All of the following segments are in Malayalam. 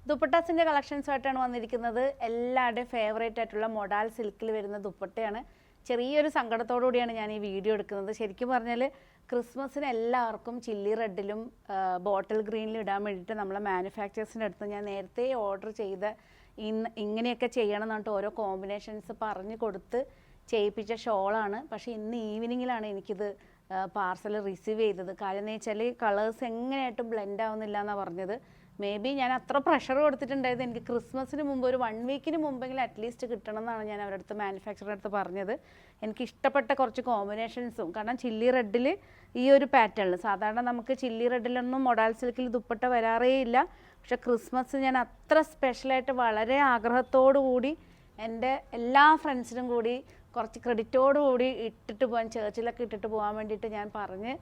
ദുപ്പട്ടാസിൻ്റെ കളക്ഷൻസായിട്ടാണ് വന്നിരിക്കുന്നത്. എല്ലാവരുടെയും ഫേവറേറ്റ് ആയിട്ടുള്ള മൊഡാൽ സിൽക്കിൽ വരുന്ന ദുപ്പട്ടയാണ്. ചെറിയൊരു സങ്കടത്തോടു കൂടിയാണ് ഞാൻ ഈ വീഡിയോ എടുക്കുന്നത്. ശരിക്കും പറഞ്ഞാൽ ക്രിസ്മസിന് എല്ലാവർക്കും ചില്ലി റെഡിലും ബോട്ടിൽ ഗ്രീനിലും ഇടാൻ വേണ്ടിയിട്ട് നമ്മളെ മാനുഫാക്ചേഴ്സിൻ്റെ അടുത്ത് ഞാൻ നേരത്തെ ഓർഡർ ചെയ്ത ഇങ്ങനെയൊക്കെ ചെയ്യണം എന്നിട്ട് ഓരോ കോമ്പിനേഷൻസ് പറഞ്ഞു കൊടുത്ത് ചെയ്യിപ്പിച്ച ഷോളാണ്. പക്ഷേ ഇന്ന് ഈവനിങ്ങിലാണ് എനിക്കിത് പാർസൽ റിസീവ് ചെയ്തത്. കാര്യം എന്ന് വെച്ചാൽ കളേഴ്സ് എങ്ങനെയായിട്ടും ബ്ലെൻഡ് ആവുന്നില്ല എന്നാണ് പറഞ്ഞത്. മേ ബി ഞാൻ അത്ര പ്രഷർ കൊടുത്തിട്ടുണ്ടായത് എനിക്ക് ക്രിസ്മസിന് മുമ്പ് ഒരു 1 വീക്കിന് മുമ്പെങ്കിലും അറ്റ്ലീസ്റ്റ് കിട്ടണം എന്നാണ് ഞാൻ അവരുടെ അടുത്ത് മാനുഫാക്ചറിൻ്റെ അടുത്ത് പറഞ്ഞത്. എനിക്ക് ഇഷ്ടപ്പെട്ട കുറച്ച് കോമ്പിനേഷൻസും, കാരണം ചില്ലി റെഡിൽ ഈ ഒരു പാറ്റേണിൽ സാധാരണ നമുക്ക് ചില്ലി റെഡിലൊന്നും മൊഡാൽ സിൽക്കിൽ ദുപ്പട്ട വരാറേ ഇല്ല. പക്ഷേ ക്രിസ്മസ് ഞാൻ അത്ര സ്പെഷ്യലായിട്ട് വളരെ ആഗ്രഹത്തോടു കൂടി എൻ്റെ എല്ലാ ഫ്രണ്ട്സിനും കൂടി കുറച്ച് ക്രെഡിറ്റോടു കൂടി ഇട്ടിട്ട് പോകാൻ, ചേർച്ചിലൊക്കെ ഇട്ടിട്ട് പോകാൻ വേണ്ടിയിട്ട് ഞാൻ പറഞ്ഞ്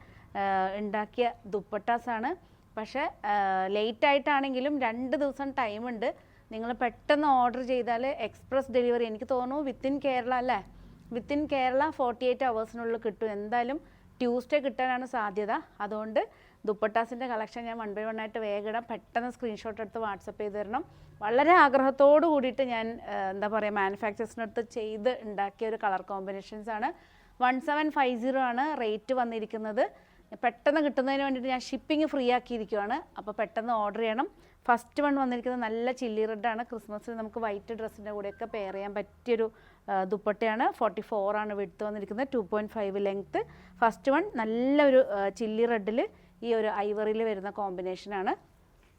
ഉണ്ടാക്കിയ ദുപ്പട്ടാസാണ്. പക്ഷേ ലേറ്റായിട്ടാണെങ്കിലും 2 ദിവസം ടൈമുണ്ട്. നിങ്ങൾ പെട്ടെന്ന് ഓർഡർ ചെയ്താൽ എക്സ്പ്രസ് ഡെലിവറി എനിക്ക് തോന്നുന്നു വിത്തിൻ കേരള അല്ലേ, വിത്തിൻ കേരള 48 അവേഴ്സിനുള്ളിൽ കിട്ടും. എന്തായാലും ട്യൂസ്ഡേ കിട്ടാനാണ് സാധ്യത. അതുകൊണ്ട് ദുപ്പട്ടാസിൻ്റെ കളക്ഷൻ ഞാൻ 1 by 1 ആയിട്ട് വേഗം പെട്ടെന്ന് സ്ക്രീൻഷോട്ട് എടുത്ത് വാട്സപ്പ് ചെയ്ത് തരണം. വളരെ ആഗ്രഹത്തോടു കൂടിയിട്ട് ഞാൻ എന്താ പറയുക മാനുഫാക്ചേഴ്സിനടുത്ത് ചെയ്ത് ഉണ്ടാക്കിയ ഒരു കളർ കോമ്പിനേഷൻസാണ്. 1750 ആണ് റേറ്റ് വന്നിരിക്കുന്നത്. പെട്ടെന്ന് കിട്ടുന്നതിന് വേണ്ടിയിട്ട് ഞാൻ ഷിപ്പിംഗ് ഫ്രീ ആക്കിയിരിക്കുകയാണ്. അപ്പോൾ പെട്ടെന്ന് ഓർഡർ ചെയ്യണം. ഫസ്റ്റ് വൺ വന്നിരിക്കുന്നത് നല്ല ചില്ലി റെഡാണ്. ക്രിസ്മസിന് നമുക്ക് വൈറ്റ് ഡ്രസ്സിൻ്റെ കൂടെയൊക്കെ പെയർ ചെയ്യാൻ പറ്റിയൊരു ദുപ്പട്ടയാണ്. 44 ആണ് വിഡ്ത്ത് വന്നിരിക്കുന്നത്, 2.5 ലെങ്ത്ത്. ഫസ്റ്റ് വൺ നല്ലൊരു ചില്ലി റെഡിൽ ഈ ഒരു ഐവറിയിൽ വരുന്ന കോമ്പിനേഷനാണ്.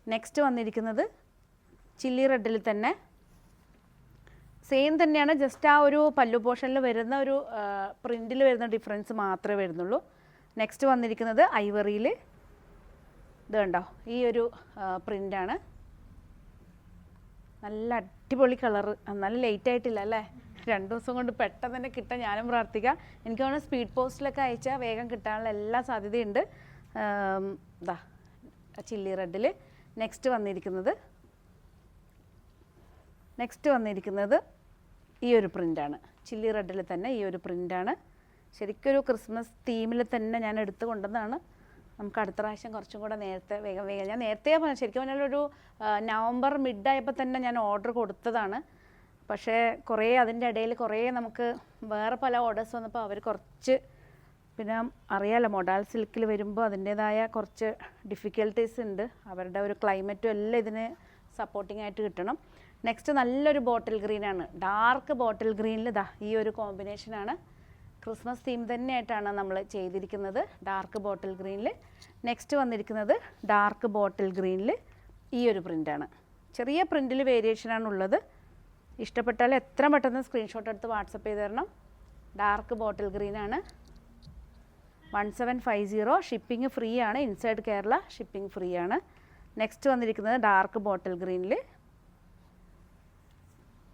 നെക്സ്റ്റ് വന്നിരിക്കുന്നത് ചില്ലി റെഡിൽ തന്നെ സെയിം തന്നെയാണ്, ജസ്റ്റ് ആ ഒരു പല്ലു പോർഷനിൽ വരുന്ന ഒരു പ്രിൻറ്റിൽ വരുന്ന ഡിഫറൻസ് മാത്രമേ വരുന്നുള്ളൂ. നെക്സ്റ്റ് വന്നിരിക്കുന്നത് ഐവറിയിൽ ഇത് കണ്ടോ, ഈ ഒരു പ്രിൻ്റാണ്. നല്ല അടിപൊളി കളറ്. നല്ല ലേറ്റ് ആയിട്ടില്ല അല്ലേ, 2 ദിവസം കൊണ്ട് പെട്ടെന്ന് തന്നെ കിട്ടാൻ ഞാനും പ്രാർത്ഥിക്കാം. എനിക്ക് തോന്നുന്നു സ്പീഡ് പോസ്റ്റിലൊക്കെ അയച്ചാൽ വേഗം കിട്ടാനുള്ള എല്ലാ സാധ്യതയുണ്ട്. ഇതാ ചില്ലി റെഡിൽ നെക്സ്റ്റ് വന്നിരിക്കുന്നത് ഈ ഒരു പ്രിൻ്റാണ്. ചില്ലി റെഡിൽ തന്നെ ഈ ഒരു പ്രിൻ്റാണ്. ശരിക്കൊരു ക്രിസ്മസ് തീമിൽ തന്നെ ഞാൻ എടുത്തു കൊണ്ടതാണ്. നമുക്ക് അടുത്ത പ്രാവശ്യം കുറച്ചും കൂടെ നേരത്തെ വേഗം ഞാൻ നേരത്തെ പറഞ്ഞു, ശരിക്കും പറഞ്ഞാൽ ഒരു നവംബർ മിഡായപ്പോൾ തന്നെ ഞാൻ ഓർഡർ കൊടുത്തതാണ്. പക്ഷേ കുറേ അതിൻ്റെ ഇടയിൽ കുറേ നമുക്ക് വേറെ പല ഓർഡേഴ്സ് വന്നപ്പോൾ അവർ കുറച്ച്, പിന്നെ അറിയാലോ മൊഡാൽ സിൽക്കിൽ വരുമ്പോൾ അതിൻ്റേതായ കുറച്ച് ഡിഫിക്കൽട്ടീസ് ഉണ്ട്. അവരുടെ ഒരു ക്ലൈമറ്റും എല്ലാം ഇതിന് സപ്പോർട്ടിംഗ് ആയിട്ട് കിട്ടണം. നെക്സ്റ്റ് നല്ലൊരു ബോട്ടിൽ ഗ്രീനാണ്, ഡാർക്ക് ബോട്ടിൽ ഗ്രീനിൽ ഇതാ ഈ ഒരു കോമ്പിനേഷനാണ്. ക്രിസ്മസ് തീം തന്നെയായിട്ടാണ് നമ്മൾ ചെയ്തിരിക്കുന്നത്, ഡാർക്ക് ബോട്ടിൽ ഗ്രീനിൽ. നെക്സ്റ്റ് വന്നിരിക്കുന്നത് ഡാർക്ക് ബോട്ടിൽ ഗ്രീനിൽ ഈ ഒരു പ്രിൻ്റാണ്. ചെറിയ പ്രിൻറ്റിൽ വേരിയേഷനാണ് ഉള്ളത്. ഇഷ്ടപ്പെട്ടാൽ എത്ര പെട്ടെന്ന് സ്ക്രീൻഷോട്ട് എടുത്ത് വാട്സപ്പ് ചെയ്ത് തരണം. ഡാർക്ക് ബോട്ടിൽ ഗ്രീനാണ്. 1750. ഷിപ്പിംഗ് ഫ്രീ ആണ്, ഇൻസൈഡ് കേരള ഷിപ്പിംഗ് ഫ്രീ ആണ്. നെക്സ്റ്റ് വന്നിരിക്കുന്നത് ഡാർക്ക് ബോട്ടിൽ ഗ്രീനിൽ.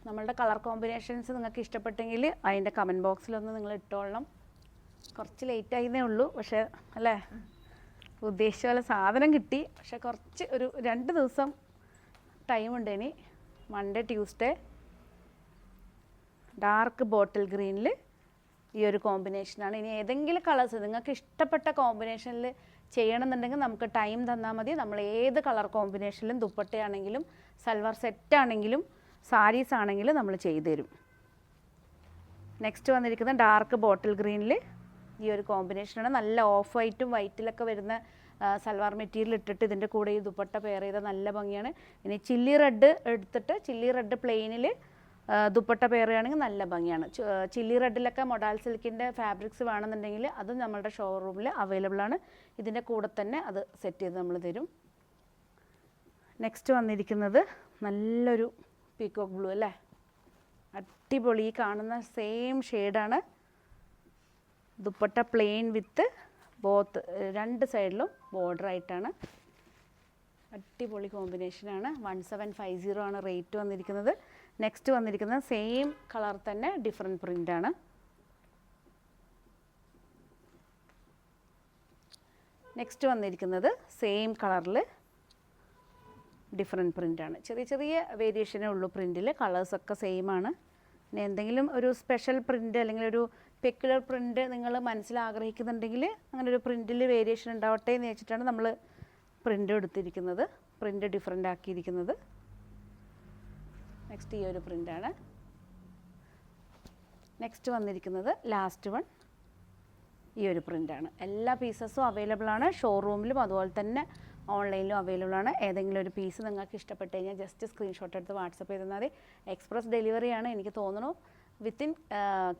നമ്മളുടെ കളർ കോമ്പിനേഷൻസ് നിങ്ങൾക്ക് ഇഷ്ടപ്പെട്ടെങ്കിൽ അതിൻ്റെ കമൻറ്റ് ബോക്സിലൊന്ന് നിങ്ങൾ ഇട്ടോളണം. കുറച്ച് ലേറ്റായിരുന്നേ ഉള്ളൂ, പക്ഷേ അല്ലേ ഉദ്ദേശിച്ച പോലെ സാധനം കിട്ടി. പക്ഷേ കുറച്ച് ഒരു 2 ദിവസം ടൈമുണ്ട് ഇനി. മൺഡേ ട്യൂസ്ഡേ ഡാർക്ക് ബോട്ടിൽ ഗ്രീനിൽ ഈ ഒരു കോമ്പിനേഷനാണ്. ഇനി ഏതെങ്കിലും കളേഴ്സ് നിങ്ങൾക്ക് ഇഷ്ടപ്പെട്ട കോമ്പിനേഷനിൽ ചെയ്യണമെന്നുണ്ടെങ്കിൽ നമുക്ക് ടൈം തന്നാൽ മതി. നമ്മൾ ഏത് കളർ കോമ്പിനേഷനിലും ദുപ്പട്ടയാണെങ്കിലും സൽവാർ സെറ്റാണെങ്കിലും സാരീസ് ആണെങ്കിലും നമ്മൾ ചെയ്തു തരും. നെക്സ്റ്റ് വന്നിരിക്കുന്നത് ഡാർക്ക് ബോട്ടിൽ ഗ്രീനിൽ ഈ ഒരു കോമ്പിനേഷനാണ്. നല്ല ഓഫ് വൈറ്റും വൈറ്റിലൊക്കെ വരുന്ന സൽവാർ മെറ്റീരിയൽ ഇട്ടിട്ട് ഇതിൻ്റെ കൂടെ ഈ ദുപ്പട്ട പെയർ ചെയ്താൽ നല്ല ഭംഗിയാണ്. ഇനി ചില്ലി റെഡ് എടുത്തിട്ട് ചില്ലി റെഡ് പ്ലെയിനിൽ ദുപ്പട്ട പെയർ ചെയ്യുകയാണെങ്കിൽ നല്ല ഭംഗിയാണ്. ചില്ലി റെഡിലൊക്കെ മൊഡാൽ സിൽക്കിൻ്റെ ഫാബ്രിക്സ് വേണമെന്നുണ്ടെങ്കിൽ അതും നമ്മുടെ ഷോറൂമിൽ അവൈലബിൾ ആണ്. ഇതിൻ്റെ കൂടെ തന്നെ അത് സെറ്റ് ചെയ്ത് നമ്മൾ തരും. നെക്സ്റ്റ് വന്നിരിക്കുന്നത് നല്ലൊരു പീക്കോക്ക് ബ്ലൂ അല്ലേ, അടിപൊളി. ഈ കാണുന്ന സെയിം ഷെയ്ഡാണ്. ദുപ്പട്ട പ്ലെയിൻ വിത്ത് ബോത്ത് 2 സൈഡിലും ബോർഡറായിട്ടാണ്. അടിപൊളി കോമ്പിനേഷനാണ്. 1750 ആണ് റേറ്റ് വന്നിരിക്കുന്നത്. നെക്സ്റ്റ് വന്നിരിക്കുന്നത് സെയിം കളർ തന്നെ ഡിഫറെൻറ്റ് പ്രിൻ്റാണ്. നെക്സ്റ്റ് വന്നിരിക്കുന്നത് സെയിം കളറിൽ ഡിഫറെൻറ്റ് പ്രിൻ്റാണ്. ചെറിയ ചെറിയ വേരിയേഷനേ ഉള്ളൂ പ്രിൻറ്റിൽ, കളേഴ്സൊക്കെ സെയിം ആണ്. പിന്നെ എന്തെങ്കിലും ഒരു സ്പെഷ്യൽ പ്രിൻ്റ് അല്ലെങ്കിൽ ഒരു പെക്യുലർ പ്രിൻ്റ് നിങ്ങൾ മനസ്സിൽ ആഗ്രഹിക്കുന്നുണ്ടെങ്കിൽ അങ്ങനെ ഒരു പ്രിൻറ്റിൽ വേരിയേഷൻ ഉണ്ടാവട്ടെ എന്ന് വെച്ചിട്ടാണ് നമ്മൾ പ്രിൻ്റ് എടുത്തിരിക്കുന്നത്, പ്രിൻ്റ് ഡിഫറെൻ്റ് ആക്കിയിരിക്കുന്നത്. നെക്സ്റ്റ് ഈ ഒരു പ്രിൻ്റാണ്. നെക്സ്റ്റ് വന്നിരിക്കുന്നത് ലാസ്റ്റ് വൺ ഈ ഒരു പ്രിൻ്റാണ്. എല്ലാ പീസസും അവൈലബിൾ ആണ്, ഷോറൂമിലും അതുപോലെ തന്നെ ഓൺലൈനിലും അവൈലബിൾ ആണ്. ഏതെങ്കിലും ഒരു പീസ് നിങ്ങൾക്ക് ഇഷ്ടപ്പെട്ട് കഴിഞ്ഞാൽ ജസ്റ്റ് സ്ക്രീൻഷോട്ട് എടുത്ത് വാട്സപ്പ് ചെയ്താൽ മതി. എക്സ്പ്രസ് ഡെലിവറിയാണ്, എനിക്ക് തോന്നുന്നു വിത്തിൻ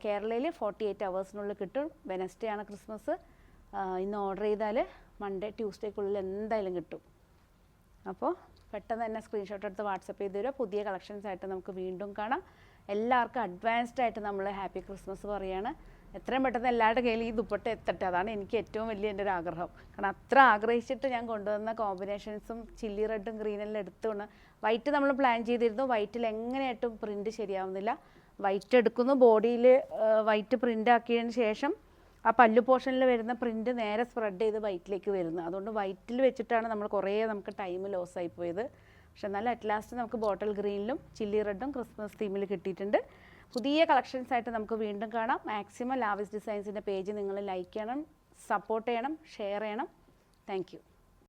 കേരളയിൽ 48 അവേഴ്സിനുള്ളിൽ കിട്ടും. വെനസ്ഡേ ആണ് ക്രിസ്മസ്. ഇന്ന് ഓർഡർ ചെയ്താൽ മൺഡേ ട്യൂസ്ഡേക്കുള്ളിൽ എന്തായാലും കിട്ടും. അപ്പോൾ പെട്ടെന്ന് തന്നെ സ്ക്രീൻഷോട്ട് എടുത്ത് വാട്സപ്പ് ചെയ്ത് തരിക. പുതിയ കളക്ഷൻസ് ആയിട്ട് നമുക്ക് വീണ്ടും കാണാം. എല്ലാവർക്കും അഡ്വാൻസ്ഡ് ആയിട്ട് നമ്മൾ ഹാപ്പി ക്രിസ്മസ് പറയുകയാണ്. എത്രയും പെട്ടെന്ന് എല്ലാവരുടെ കയ്യിൽ ഈ ദുപ്പട്ട എത്തട്ടെ, അതാണ് എനിക്ക് ഏറ്റവും വലിയ എൻ്റെ ഒരു ആഗ്രഹം. കാരണം അത്ര ആഗ്രഹിച്ചിട്ട് ഞാൻ കൊണ്ടുവന്ന കോമ്പിനേഷൻസും ചില്ലി റെഡും ഗ്രീനെല്ലാം എടുത്തുകൊണ്ട് വൈറ്റ് നമ്മൾ പ്ലാൻ ചെയ്തിരുന്നു. വൈറ്റിൽ എങ്ങനെയായിട്ടും പ്രിൻറ്റ് ശരിയാവുന്നില്ല. വൈറ്റ് എടുക്കുന്നു, ബോഡിയിൽ വൈറ്റ് പ്രിൻ്റ് ആക്കിയതിന് ശേഷം ആ പല്ലു പോർഷനിൽ വരുന്ന പ്രിൻറ്റ് നേരെ സ്പ്രെഡ് ചെയ്ത് വൈറ്റിലേക്ക് വരുന്നത്. അതുകൊണ്ട് വൈറ്റിൽ വെച്ചിട്ടാണ് നമ്മൾ കുറേ നമുക്ക് ടൈം ലോസ് ആയിപ്പോയത്. പക്ഷെ എന്നാലും അറ്റ് ലാസ്റ്റ് നമുക്ക് ബോട്ടിൽ ഗ്രീനിലും ചില്ലി റെഡും ക്രിസ്മസ് തീമിൽ കിട്ടിയിട്ടുണ്ട്. പുതിയ കളക്ഷൻസ് ആയിട്ട് നമുക്ക് വീണ്ടും കാണാം. മാക്സിമം ലാവിസ് ഡിസൈൻസിൻ്റെ പേജ് നിങ്ങൾ ലൈക്ക് ചെയ്യണം, സപ്പോർട്ട് ചെയ്യണം, ഷെയർ ചെയ്യണം. Thank you.